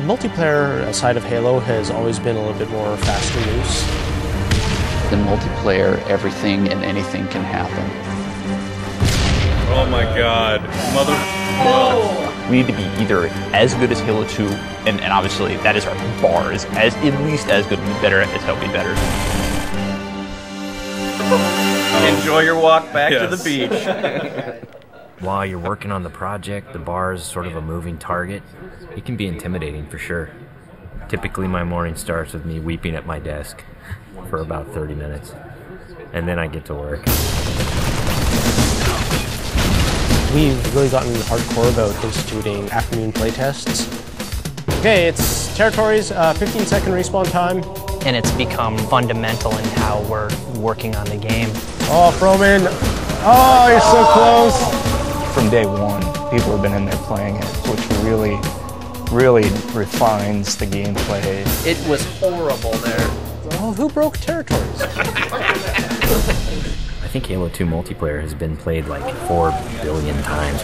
multiplayer side of Halo has always been a little bit more fast and loose. In multiplayer, everything and anything can happen. Oh my god. Mother... Whoa. We need to be either as good as Halo 2, and obviously that is our bar, is as at least as good, better as Halo be better. Enjoy your walk back to the beach. While you're working on the project, the bar is sort of a moving target. It can be intimidating for sure. Typically my morning starts with me weeping at my desk for about 30 minutes, and then I get to work. We've really gotten hardcore about instituting afternoon playtests. Okay, it's territories, 15-second respawn time. And it's become fundamental in how we're working on the game. Oh, Froman! Oh, you're so close! From day one, people have been in there playing it, which really refines the gameplay. It was horrible there. Oh, who broke territories? I think Halo 2 multiplayer has been played like 4 billion times.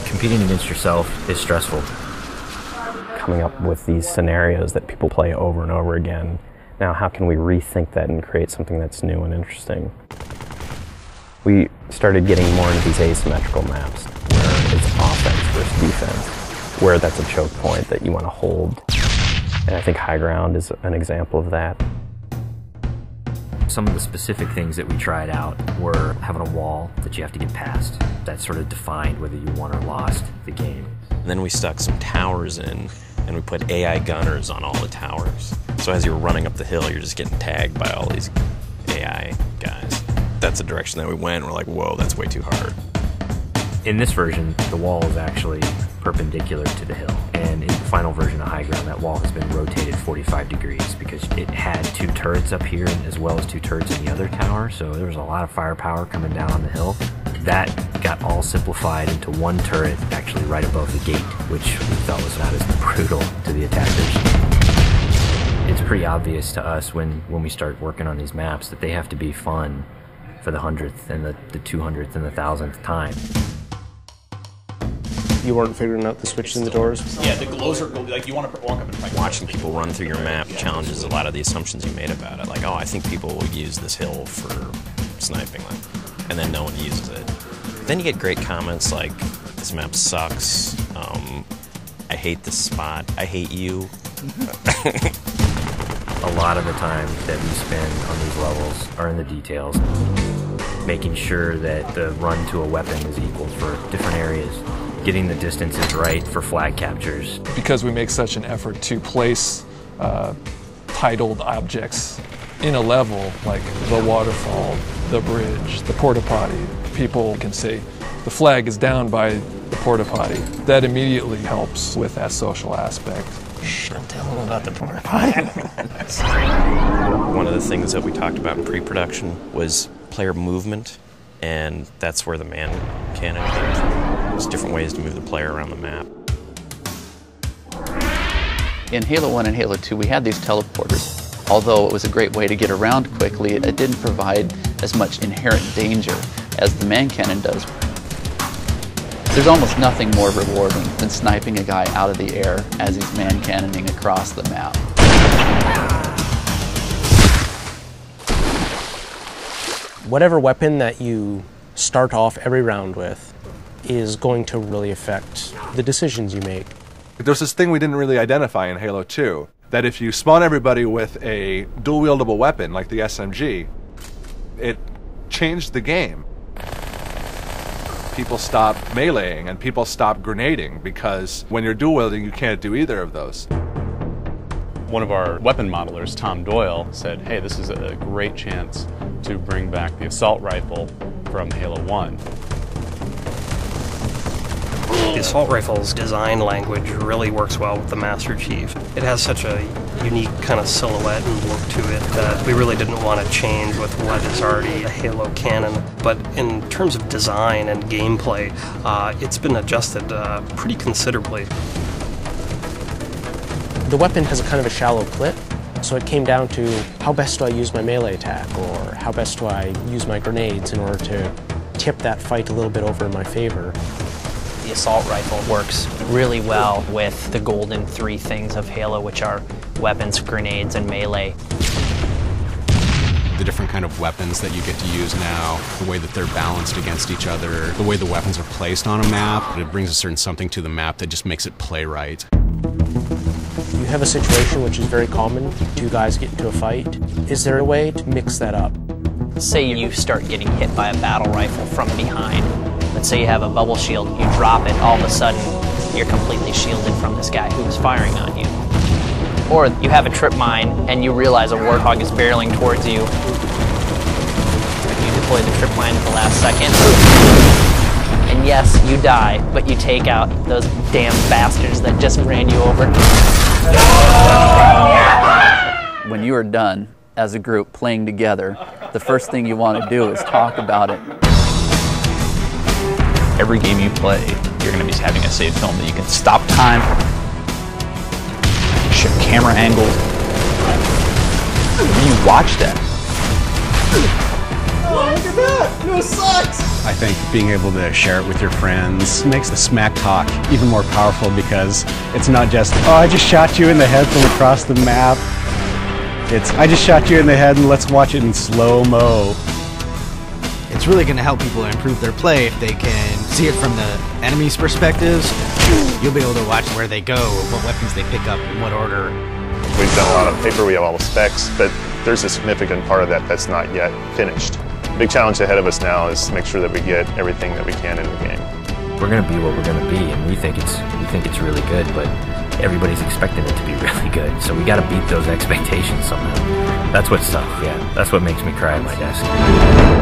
Competing against yourself is stressful. Coming up with these scenarios that people play over and over again. Now, how can we rethink that and create something that's new and interesting? We started getting more into these asymmetrical maps, where it's offense versus defense, where that's a choke point that you want to hold. And I think high ground is an example of that. Some of the specific things that we tried out were having a wall that you have to get past. That sort of defined whether you won or lost the game. And then we stuck some towers in, and we put AI gunners on all the towers. So as you're running up the hill, you're just getting tagged by all these AI guys. That's the direction that we went. We're like, whoa, that's way too hard. In this version, the wall is actually perpendicular to the hill. And in the final version of High Ground, that wall has been rotated 45 degrees because it had 2 turrets up here as well as 2 turrets in the other tower. So there was a lot of firepower coming down on the hill. That got all simplified into 1 turret actually right above the gate, which we felt was not as brutal to the attackers. It's pretty obvious to us when we start working on these maps that they have to be fun for the 100th and the 200th and the 1000th time. You weren't figuring out the switches in the doors? Yeah, the glows are like you want to walk up and fight. Watching people run through your map challenges a lot of the assumptions you made about it. Like, oh, I think people will use this hill for sniping, and then no one uses it. Then you get great comments like, this map sucks, I hate this spot, I hate you. A lot of the time that we spend on these levels are in the details. Making sure that the run to a weapon is equal for different areas. Getting the distances right for flag captures. Because we make such an effort to place titled objects in a level, like the waterfall, the bridge, the porta potty, people can say the flag is down by the porta potty. That immediately helps with that social aspect. Don't tell them about the porta potty. One of the things that we talked about in pre-production was player movement, and that's where the man cannon came from. There's different ways to move the player around the map. In Halo 1 and Halo 2, we had these teleporters. Although it was a great way to get around quickly, it didn't provide as much inherent danger as the man cannon does. There's almost nothing more rewarding than sniping a guy out of the air as he's man cannoning across the map. Whatever weapon that you start off every round with is going to really affect the decisions you make. There's this thing we didn't really identify in Halo 2, that if you spawn everybody with a dual-wieldable weapon like the SMG, it changed the game. People stopped meleeing and people stopped grenading because when you're dual-wielding, you can't do either of those. One of our weapon modelers, Tom Doyle, said, hey, this is a great chance to bring back the assault rifle from Halo 1. The assault rifle's design language really works well with the Master Chief. It has such a unique kind of silhouette and look to it that we really didn't want to change with what is already a Halo canon. But in terms of design and gameplay, it's been adjusted pretty considerably. The weapon has a kind of a shallow clip, so it came down to how best do I use my melee attack, or how best do I use my grenades in order to tip that fight a little bit over in my favor. The assault rifle works really well with the golden three things of Halo, which are weapons, grenades, and melee. The different kind of weapons that you get to use now, the way that they're balanced against each other, the way the weapons are placed on a map, it brings a certain something to the map that just makes it play right. You have a situation which is very common, two guys get into a fight. Is there a way to mix that up? Say you start getting hit by a battle rifle from behind. Let's say you have a bubble shield, you drop it, all of a sudden you're completely shielded from this guy who's firing on you. Or you have a trip mine and you realize a warthog is barreling towards you. You deploy the trip mine at the last second. And yes, you die, but you take out those damn bastards that just ran you over. When you are done as a group playing together, the first thing you want to do is talk about it. Every game you play, you're going to be having a save film that you can stop time, shift camera angles. When you watch that. Oh, look at that! It sucks! I think being able to share it with your friends makes the smack talk even more powerful, because it's not just, oh, I just shot you in the head from across the map. It's, I just shot you in the head and let's watch it in slow-mo. It's really going to help people improve their play if they can see it from the enemy's perspectives. You'll be able to watch where they go, what weapons they pick up, in what order. We've done a lot of paper, we have all the specs, but there's a significant part of that that's not yet finished. The big challenge ahead of us now is to make sure that we get everything that we can in the game. We're going to be what we're going to be, and we think it's really good, but everybody's expecting it to be really good, so we got to beat those expectations somehow. That's what's tough, yeah. That's what makes me cry at my desk.